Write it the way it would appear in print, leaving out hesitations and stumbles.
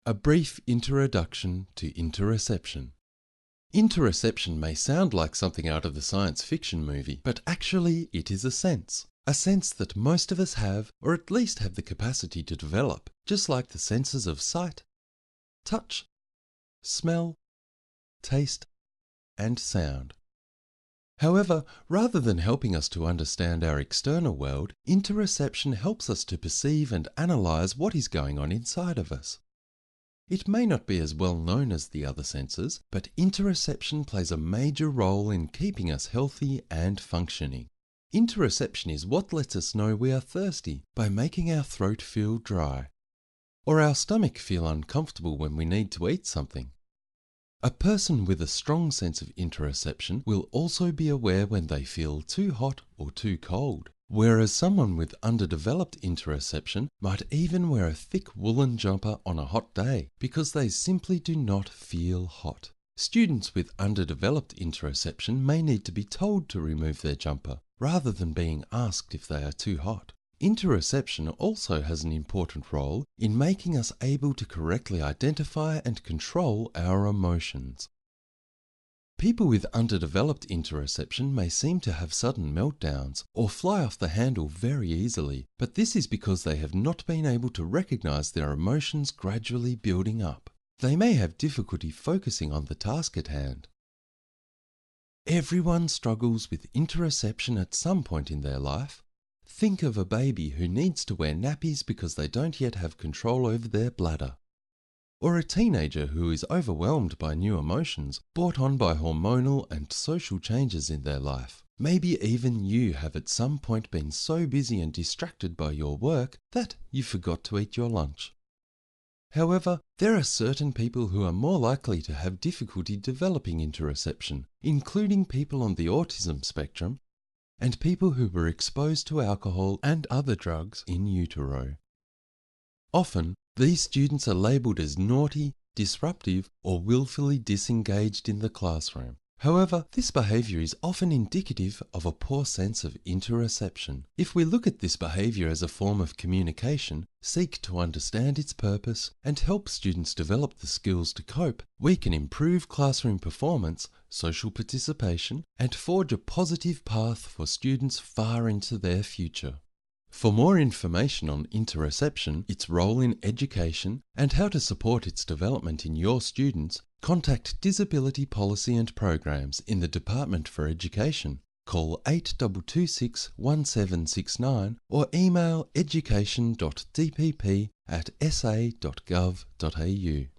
A brief introduction to interoception. Interoception may sound like something out of the science fiction movie, but actually it is a sense that most of us have, or at least have the capacity to develop, just like the senses of sight, touch, smell, taste, and sound. However, rather than helping us to understand our external world, interoception helps us to perceive and analyze what is going on inside of us. It may not be as well known as the other senses, but interoception plays a major role in keeping us healthy and functioning. Interoception is what lets us know we are thirsty by making our throat feel dry, or our stomach feel uncomfortable when we need to eat something. A person with a strong sense of interoception will also be aware when they feel too hot or too cold, whereas someone with underdeveloped interoception might even wear a thick woolen jumper on a hot day because they simply do not feel hot. Students with underdeveloped interoception may need to be told to remove their jumper rather than being asked if they are too hot. Interoception also has an important role in making us able to correctly identify and control our emotions. People with underdeveloped interoception may seem to have sudden meltdowns or fly off the handle very easily, but this is because they have not been able to recognize their emotions gradually building up. They may have difficulty focusing on the task at hand. Everyone struggles with interoception at some point in their life. Think of a baby who needs to wear nappies because they don't yet have control over their bladder. Or a teenager who is overwhelmed by new emotions brought on by hormonal and social changes in their life. Maybe even you have at some point been so busy and distracted by your work that you forgot to eat your lunch. However, there are certain people who are more likely to have difficulty developing interoception, including people on the autism spectrum and people who were exposed to alcohol and other drugs in utero. Often, these students are labelled as naughty, disruptive, or willfully disengaged in the classroom. However, this behaviour is often indicative of a poor sense of interoception. If we look at this behaviour as a form of communication, seek to understand its purpose, and help students develop the skills to cope, we can improve classroom performance, social participation, and forge a positive path for students far into their future. For more information on interoception, its role in education, and how to support its development in your students, contact Disability Policy and Programs in the Department for Education. Call 8226 1769 or email education.dpp@sa.gov.au.